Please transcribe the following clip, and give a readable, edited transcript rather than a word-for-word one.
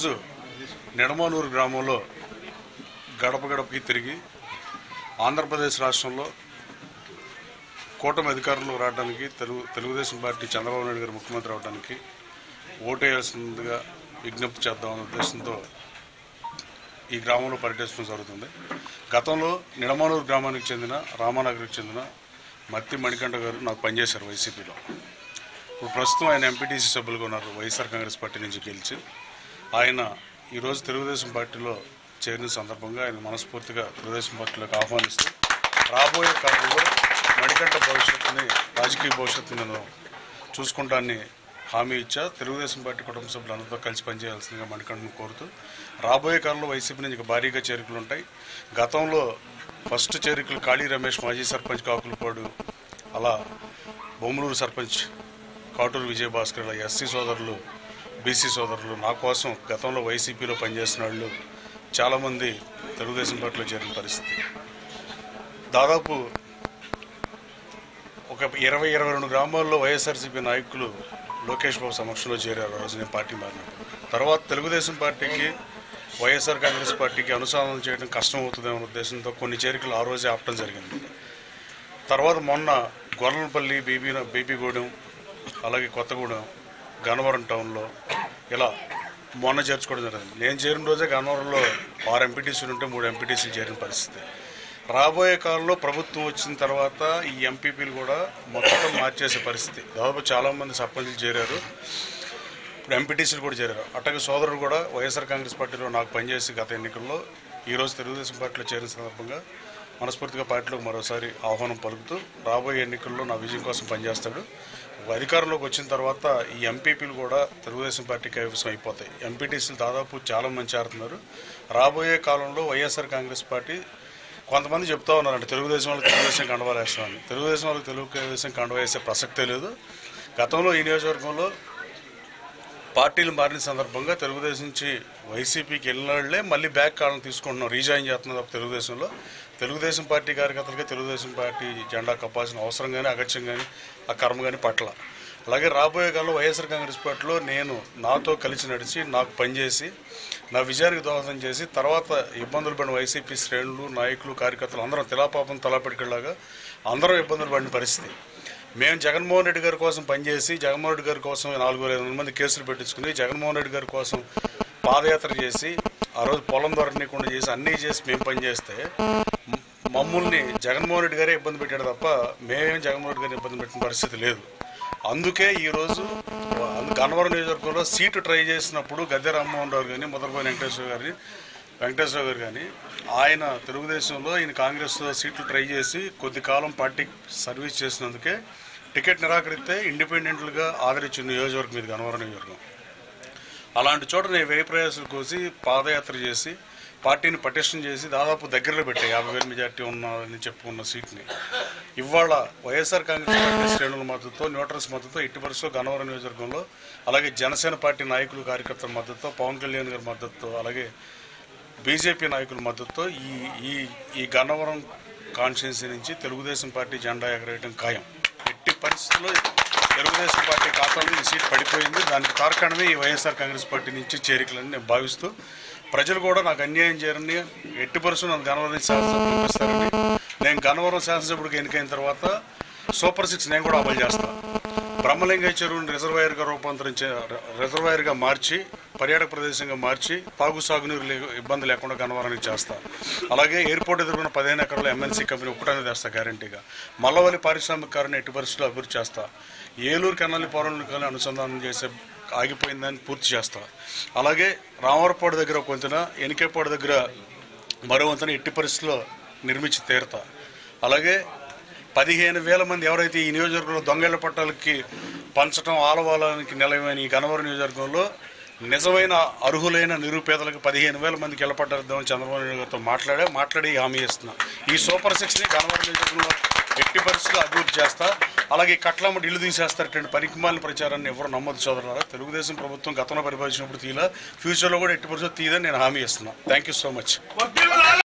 ఈరోజు నిడమానూరు గ్రామంలో గడప గడపకి తిరిగి ఆంధ్రప్రదేశ్ రాష్ట్రంలో కూటమి అధికారంలో రావడానికి తెలుగుదేశం పార్టీ చంద్రబాబు నాయుడు గారు ముఖ్యమంత్రి అవడానికి ఓటేయాల్సిందిగా విజ్ఞప్తి చేద్దామనే ఉద్దేశంతో ఈ గ్రామంలో పర్యటించడం జరుగుతుంది. గతంలో నిడమానూరు గ్రామానికి చెందిన రామానగర్కి చెందిన మత్తి మణికంఠ గారు నాకు పనిచేశారు వైసీపీలో. ఇప్పుడు ప్రస్తుతం ఆయన ఎంపీటీసీ సభ్యులుగా ఉన్నారు. వైఎస్ఆర్ కాంగ్రెస్ పార్టీ నుంచి గెలిచి ఆయన ఈరోజు తెలుగుదేశం పార్టీలో చేరిన సందర్భంగా ఆయన మనస్ఫూర్తిగా తెలుగుదేశం పార్టీలోకి ఆహ్వానిస్తూ రాబోయే కాలంలో మణికంఠ భవిష్యత్తుని రాజకీయ భవిష్యత్తుని నేను చూసుకుంటానని హామీ ఇచ్చా. తెలుగుదేశం పార్టీ కుటుంబ సభ్యులందరితో కలిసి పనిచేయాల్సిందిగా మణికంఠను కోరుతూ రాబోయే కాలంలో వైసీపీ నుంచి భారీగా చేరికలు ఉంటాయి. గతంలో ఫస్ట్ చేరికలు కాళీ రమేష్ మాజీ సర్పంచ్ కాకులపాడు, అలా బొమ్మలూరు సర్పంచ్ కాటూరు విజయభాస్కర్, ఇలా ఎస్సీ సోదరులు బీసీ సోదరులు నా కోసం గతంలో వైసీపీలో పనిచేసిన వాళ్ళు చాలామంది తెలుగుదేశం పార్టీలో చేరిన పరిస్థితి. దాదాపు ఒక 20-22 గ్రామాల్లో వైఎస్ఆర్సీపీ నాయకులు లోకేష్ బాబు సమక్షంలో చేరారు. ఆ రోజు నేను పార్టీ మారినప్పుడు. తర్వాత తెలుగుదేశం పార్టీకి వైఎస్ఆర్ కాంగ్రెస్ పార్టీకి అనుసంధానం చేయడం కష్టం అవుతుందనే ఉద్దేశంతో కొన్ని చేరికలు ఆ రోజే ఆపడం జరిగింది. తర్వాత మొన్న గొర్రెలపల్లి, బీబీగూడెం, అలాగే కొత్తగూడెం, గన్నవరం టౌన్లో ఇలా మొన్న చేర్చుకోవడం జరిగింది. నేను చేరిన రోజే గన్నవరంలో 6 ఎంపీటీసీలు ఉంటే 3 ఎంపీటీసీలు చేరిన పరిస్థితి. రాబోయే కాలంలో ప్రభుత్వం వచ్చిన తర్వాత ఈ ఎంపీపీలు కూడా మొత్తం మార్చేసే పరిస్థితి. దాదాపు చాలామంది సర్పంచులు చేరారు, ఇప్పుడు ఎంపీటీసీలు కూడా చేరారు. అట్లాగే సోదరుడు కూడా వైఎస్ఆర్ కాంగ్రెస్ పార్టీలో నాకు పనిచేసి గత ఎన్నికల్లో ఈరోజు తెలుగుదేశం పార్టీలో చేరిన సందర్భంగా మనస్ఫూర్తిగా పార్టీలోకి మరోసారి ఆహ్వానం పలుకుతూ రాబోయే ఎన్నికల్లో నా విజయం కోసం పనిచేస్తాడు. అధికారంలోకి వచ్చిన తర్వాత ఈ ఎంపీపీలు కూడా తెలుగుదేశం పార్టీ కైవసం అయిపోతాయి. ఎంపీటీసీలు దాదాపు చాలా మంది చేరుతున్నారు. రాబోయే కాలంలో వైఎస్ఆర్ కాంగ్రెస్ పార్టీ కొంతమంది చెప్తా ఉన్నారంటే తెలుగుదేశం వాళ్ళకి తెలుగుదేశం కండవా వేస్తామని. తెలుగుదేశం వాళ్ళకి తెలుగుదేశం కండవా వేసే ప్రసక్తే లేదు. గతంలో ఈ నియోజకవర్గంలో పార్టీలు మారిన సందర్భంగా తెలుగుదేశం నుంచి వైసీపీకి వెళ్ళినళ్లే మళ్ళీ బ్యాక్ కాలం తీసుకుంటున్నాం, రీజాయిన్ చేస్తున్నారు. తెలుగుదేశం పార్టీ కార్యకర్తలకే తెలుగుదేశం పార్టీ జెండా కప్పాల్సిన అవసరం కానీ అగత్యం కానీ ఆ కర్మ కానీ పట్ల. అలాగే రాబోయే కాలంలో వైఎస్ఆర్ కాంగ్రెస్ పార్టీలో నేను నాతో కలిసి నడిచి నాకు పనిచేసి నా విజయానికి దోహదం చేసి తర్వాత ఇబ్బందులు పడిన వైసీపీ శ్రేణులు, నాయకులు, కార్యకర్తలు అందరం తిలాపాపం తలాపెట్టుకెళ్ళలాగా అందరం ఇబ్బందులు పడిన పరిస్థితి. మేము జగన్మోహన్ రెడ్డి గారి కోసం పనిచేసి జగన్మోహన్ రెడ్డి గారి కోసం 4,500 మంది కేసులు పెట్టించుకుని జగన్మోహన్ రెడ్డి గారి కోసం పాదయాత్ర చేసి ఆ రోజు పొలం దొరకకుండా చేసి అన్నీ చేసి మేము పనిచేస్తే మమ్మల్ని జగన్మోహన్ రెడ్డి గారే ఇబ్బంది పెట్టాడు తప్ప మేమేం జగన్మోహన్ రెడ్డి గారిని ఇబ్బంది పెట్టిన పరిస్థితి లేదు. అందుకే ఈరోజు గన్నవరం నియోజకవర్గంలో సీటు ట్రై చేసినప్పుడు గద్దె రామ్మోహన్ రావు కానీ ముదరబోయిన వెంకటేశ్వర గారు కానీ ఆయన తెలుగుదేశంలో ఈయన కాంగ్రెస్లో సీట్లు ట్రై చేసి కొద్ది కాలం పార్టీకి సర్వీస్ చేసినందుకే టికెట్ నిరాకరిస్తే ఇండిపెండెంట్లుగా ఆదరించిన నియోజకవర్గం ఇది గన్నవరం నియోజకవర్గం. అలాంటి చోట నేను వ్యయ ప్రయాసాలు కోసి పాదయాత్ర చేసి పార్టీని పటిష్టం చేసి దాదాపు దగ్గరలో పెట్టే 50,000 మెజార్టీ ఉన్నదని చెప్పుకున్న సీట్ని ఇవాళ వైఎస్ఆర్ కాంగ్రెస్ పార్టీ శ్రేణుల మద్దతుతో, న్యూట్రల్స్ మద్దతుతో ఎట్టి పరిస్థితుల్లో గన్నవరం నియోజకవర్గంలో, అలాగే జనసేన పార్టీ నాయకులు, కార్యకర్తల మద్దతుతో, పవన్ కళ్యాణ్ గారి మద్దతుతో, అలాగే బీజేపీ నాయకుల మద్దతుతో ఈ గన్నవరం కాన్స్టిట్యున్సీ నుంచి తెలుగుదేశం పార్టీ జెండా ఎగరేయడం ఖాయం. ఎట్టి పరిస్థితుల్లో తెలుగుదేశం పార్టీ ఖాతాలో ఈ సీట్ పడిపోయింది. దానికి కారణమే ఈ వైఎస్ఆర్ కాంగ్రెస్ పార్టీ నుంచి చేరికలని నేను భావిస్తూ ప్రజలు కూడా నాకు అన్యాయం చేయరని ఎట్టి పరిస్థితులు నన్ను గన్నవరం శాసనసభ పంపిస్తారని, నేను గన్నవరం శాసనసభ్యుడికి ఎన్నికైన తర్వాత సూపర్ 6 నేను కూడా అమలు చేస్తాను. బ్రహ్మలింగ చెరువుని రిజర్వాయర్గా మార్చి పర్యాటక ప్రదేశంగా మార్చి సాగునీరు ఇబ్బంది లేకుండా గన్నవరానికి చేస్తా. అలాగే ఎయిర్పోర్ట్ ఎదుర్కొన్న 15 ఎకరాల ఎంఎన్సీ కంపెనీ ఒక్కటనే తెస్తా గ్యారంటీగా. మల్లవల్లి పారిశ్రామికీకరణ ఎట్టి పరిస్థితుల్లో అభివృద్ధి చేస్తా. ఏలూరు కెనాలి పౌరులు కానీ అనుసంధానం చేసే ఆగిపోయిందని పూర్తి చేస్తా. అలాగే రామవరపాడు దగ్గర ఒక వంతెన, ఎనికేపాడు దగ్గర మరో వంతెన ఎట్టి పరిస్థితుల్లో నిర్మించి తీరుతా. అలాగే 15,000 మంది ఎవరైతే ఈ నియోజకవర్గంలో దొంగేళ్ల పట్టాలకి పంచడం ఆలవాలానికి నిలవని ఈ గన్నవరం నియోజకవర్గంలో నిజమైన అర్హులైన నిరుపేదలకు 15,000 మందికి ఇళ్లపట్టాలని చంద్రబాబు నాయుడు గారితో మాట్లాడి హామీ ఇస్తున్నా. ఈ సూపర్ 6ని గన్నవరం నియోజకవర్గంలో ఎట్టి పరిస్థితుల్లో అభివృద్ధి చేస్తా. అలాగే కట్లమ్మటి ఇల్లు తీసేస్తారటువంటి పనికిమాలిన ప్రచారాన్ని ఎవరు నమ్మదు సోదరులారా. తెలుగుదేశం ప్రభుత్వం గతంలో పరిపాలించినప్పుడు తీలా, ఫ్యూచర్లో కూడా ఎట్టి పరిస్థితుల్లో తీయదని నేను హామీ ఇస్తున్నా. Thank you so much.